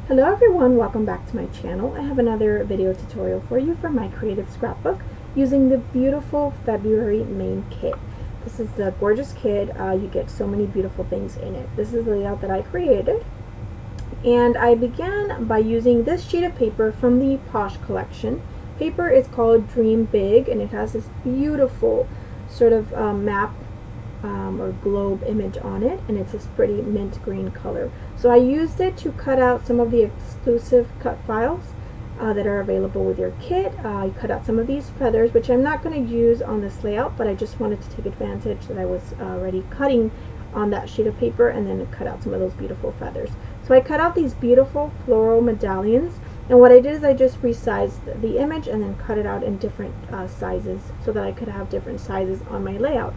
Hello everyone, welcome back to my channel. I have another video tutorial for you from my creative scrapbook using the beautiful February main kit. This is the gorgeous kit. You get so many beautiful things in it. This is the layout that I created, and I began by using this sheet of paper from the Posh collection. Paper is called Dream Big, and it has this beautiful sort of map or globe image on it, and it's this pretty mint green color. So I used it to cut out some of the exclusive cut files that are available with your kit. I cut out some of these feathers, which I'm not going to use on this layout, but I just wanted to take advantage that I was already cutting on that sheet of paper, and then cut out some of those beautiful feathers. So I cut out these beautiful floral medallions, and what I did is I just resized the image and then cut it out in different sizes so that I could have different sizes on my layout.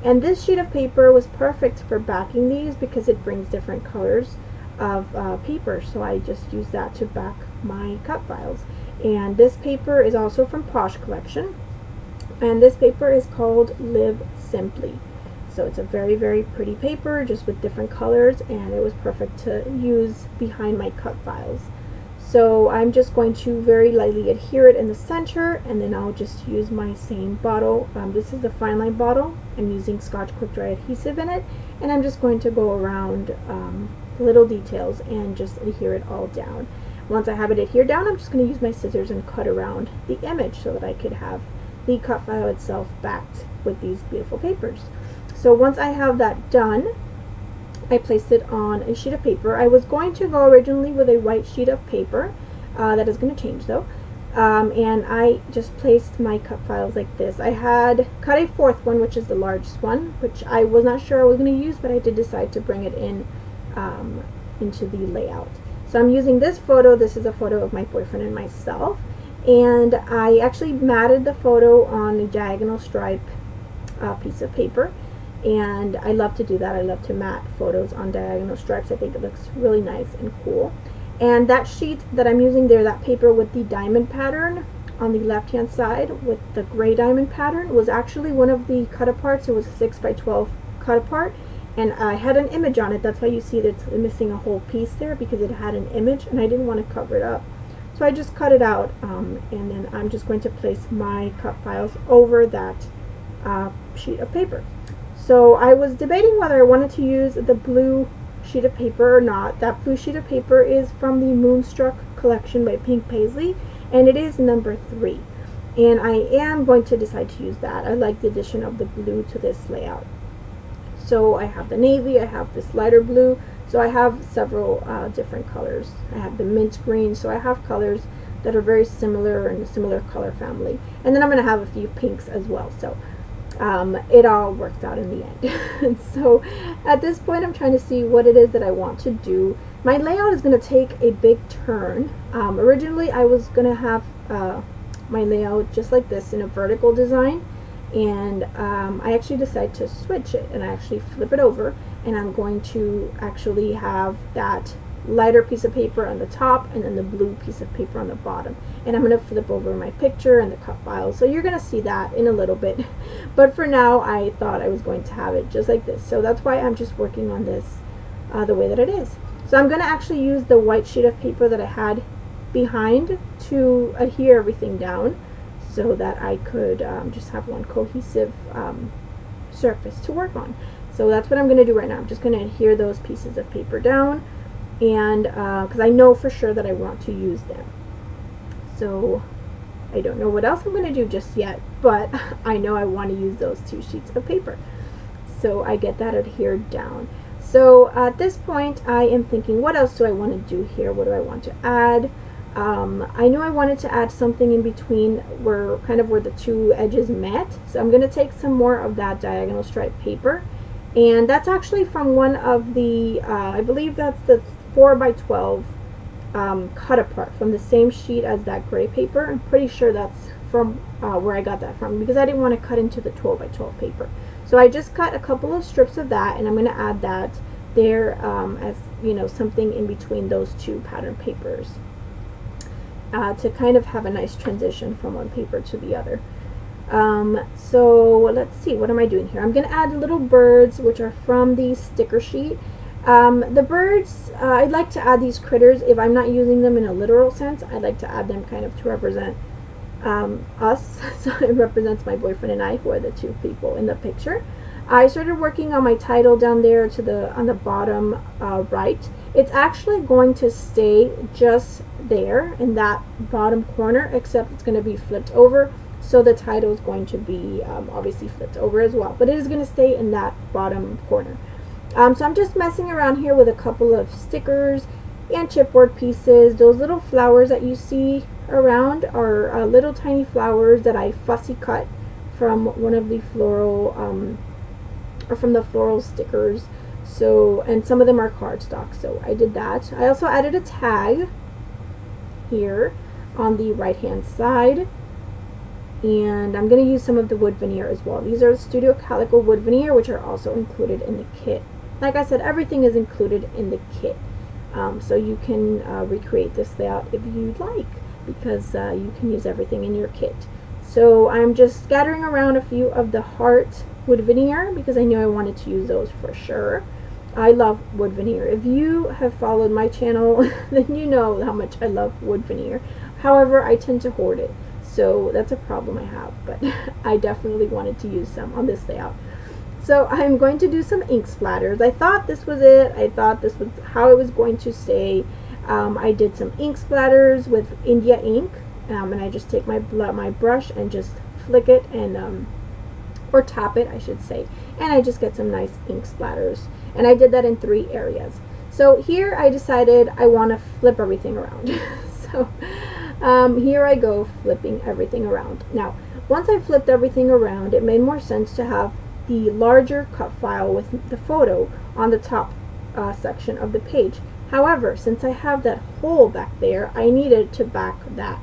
And this sheet of paper was perfect for backing these because it brings different colors of paper. So I just used that to back my cut files. And this paper is also from Posh collection. And this paper is called Live Simply. So it's a very, very pretty paper just with different colors, and it was perfect to use behind my cut files. So I'm just going to very lightly adhere it in the center, and then I'll just use my same bottle. This is the fine line bottle. I'm using Scotch Quick Dry adhesive in it, and I'm just going to go around the little details and just adhere it all down. Once I have it adhered down, I'm just going to use my scissors and cut around the image so that I could have the cut file itself backed with these beautiful papers. So once I have that done, I placed it on a sheet of paper. I was going to go originally with a white sheet of paper. That is going to change though. And I just placed my cut files like this. I had cut a fourth one, which is the largest one, which I was not sure I was going to use, but I did decide to bring it in into the layout. So I'm using this photo. This is a photo of my boyfriend and myself. And I actually matted the photo on a diagonal stripe piece of paper. And I love to do that. I love to mat photos on diagonal stripes. I think it looks really nice and cool. And that sheet that I'm using there, that paper with the diamond pattern on the left hand side with the gray diamond pattern, was actually one of the cut aparts. It was a 6 by 12 cut apart, and I had an image on it. That's why you see that it's missing a whole piece there, because it had an image and I didn't want to cover it up. So I just cut it out, and then I'm just going to place my cut files over that sheet of paper. So I was debating whether I wanted to use the blue sheet of paper or not. That blue sheet of paper is from the Moonstruck collection by Pink Paisley, and it is number 3. And I am going to decide to use that. I like the addition of the blue to this layout. So I have the navy, I have this lighter blue, so I have several different colors. I have the mint green, so I have colors that are very similar in a similar color family. And then I'm going to have a few pinks as well. So it all worked out in the end. And so at this point I'm trying to see what it is that I want to do. My layout is going to take a big turn. Originally I was going to have my layout just like this in a vertical design, and I actually decided to switch it and I actually flip it over, and I'm going to actually have that lighter piece of paper on the top and then the blue piece of paper on the bottom, and I'm going to flip over my picture and the cut files. So you're going to see that in a little bit, but for now I thought I was going to have it just like this. So that's why I'm just working on this the way that it is. So I'm going to actually use the white sheet of paper that I had behind to adhere everything down so that I could just have one cohesive surface to work on. So that's what I'm going to do right now. I'm just going to adhere those pieces of paper down, and because I know for sure that I want to use them. So I don't know what else I'm going to do just yet, but I know I want to use those 2 sheets of paper. So I get that adhered down. So at this point I am thinking, what else do I want to do here? What do I want to add? I know I wanted to add something in between where the 2 edges met. So I'm going to take some more of that diagonal stripe paper, and that's actually from one of the I believe that's the 4 by 12 cut apart from the same sheet as that gray paper. I'm pretty sure that's from where I got that from, because I didn't want to cut into the 12 by 12 paper. So I just cut a couple of strips of that, and I'm going to add that there as something in between those 2 pattern papers to kind of have a nice transition from one paper to the other. So let's see, what am I doing here? I'm going to add little birds, which are from the sticker sheet. The birds, I'd like to add these critters. If I'm not using them in a literal sense, I'd like to add them kind of to represent us. So it represents my boyfriend and I, who are the two people in the picture. I started working on my title down there on the bottom right. It's actually going to stay just there in that bottom corner, except it's going to be flipped over. So the title is going to be obviously flipped over as well, but it is going to stay in that bottom corner. So I'm just messing around here with a couple of stickers and chipboard pieces. Those little flowers that you see around are little tiny flowers that I fussy cut from one of the floral or from the floral stickers. So, and some of them are cardstock, so I did that. I also added a tag here on the right hand side, and I'm going to use some of the wood veneer as well. These are Studio Calico wood veneer, which are also included in the kit. Like I said, everything is included in the kit, so you can recreate this layout if you'd like, because you can use everything in your kit. So I'm just scattering around a few of the heart wood veneer because I knew I wanted to use those for sure. I love wood veneer. If you have followed my channel, then you know how much I love wood veneer. However, I tend to hoard it, so that's a problem I have, but I definitely wanted to use some on this layout. So I'm going to do some ink splatters. I thought this was it. I thought this was how it was going to stay. I did some ink splatters with India ink, and I just take my brush and just flick it and or tap it, I should say, and I just get some nice ink splatters. And I did that in 3 areas. So here I decided I want to flip everything around. So here I go flipping everything around. Now, once I flipped everything around, it made more sense to have the larger cut file with the photo on the top section of the page. However, since I have that hole back there, I needed to back that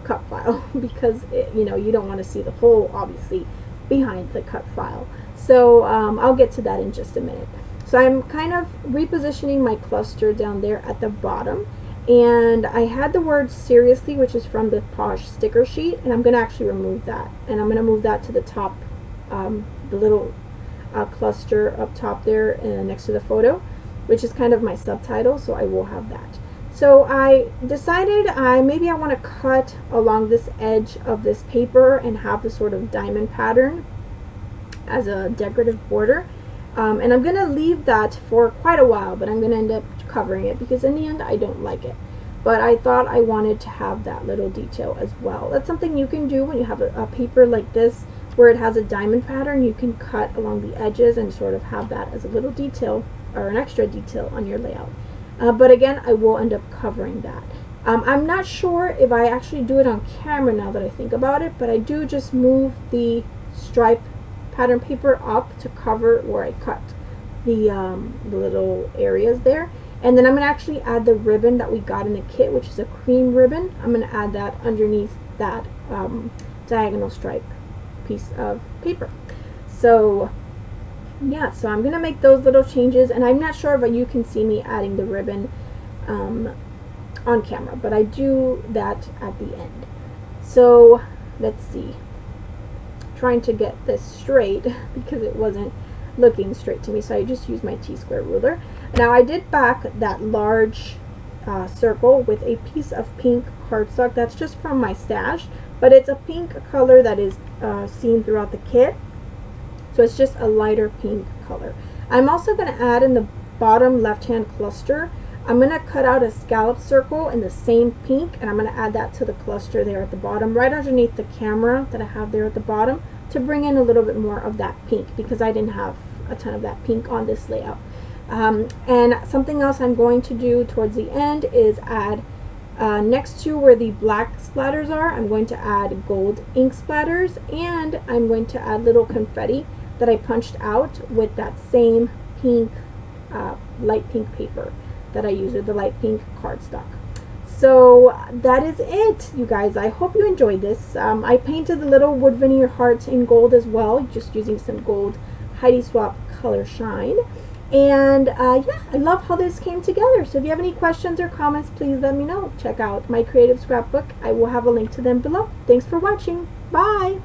cut file because you know, you don't want to see the hole obviously behind the cut file. So I'll get to that in just a minute. So I'm kind of repositioning my cluster down there at the bottom, and I had the word seriously, which is from the Posh sticker sheet, and I'm going to actually remove that, and I'm going to move that to the top, the little cluster up top there next to the photo, which is kind of my subtitle, so I will have that. So I decided maybe I want to cut along this edge of this paper and have the sort of diamond pattern as a decorative border. And I'm going to leave that for quite a while, but I'm going to end up covering it because in the end I don't like it. But I thought I wanted to have that little detail as well. That's something you can do when you have a paper like this where it has a diamond pattern. You can cut along the edges and sort of have that as a little detail or an extra detail on your layout. But again, I will end up covering that. I'm not sure if I actually do it on camera now that I think about it, but I do just move the stripe pattern paper up to cover where I cut the little areas there. And then I'm going to actually add the ribbon that we got in the kit, which is a cream ribbon. I'm going to add that underneath that diagonal stripe piece of paper. So yeah, so I'm going to make those little changes, and I'm not sure if you can see me adding the ribbon on camera, but I do that at the end. So let's see. Trying to get this straight because it wasn't looking straight to me, so I just used my T-square ruler. Now I did back that large circle with a piece of pink cardstock. That's just from my stash, but it's a pink color that is seen throughout the kit, so it's just a lighter pink color. I'm also going to add in the bottom left hand cluster, I'm going to cut out a scallop circle in the same pink, and I'm going to add that to the cluster there at the bottom, right underneath the camera that I have there at the bottom, to bring in a little bit more of that pink because I didn't have a ton of that pink on this layout. And something else I'm going to do towards the end is add next to where the black splatters are, I'm going to add gold ink splatters, and I'm going to add little confetti that I punched out with that same pink, light pink paper that I used, with the light pink cardstock. So that is it, you guys. I hope you enjoyed this. I painted the little wood veneer hearts in gold as well, just using some gold Heidi Swap Color Shine. And yeah, I love how this came together. So if you have any questions or comments, please let me know. Check out my creative scrapbook. I will have a link to them below. Thanks for watching. Bye!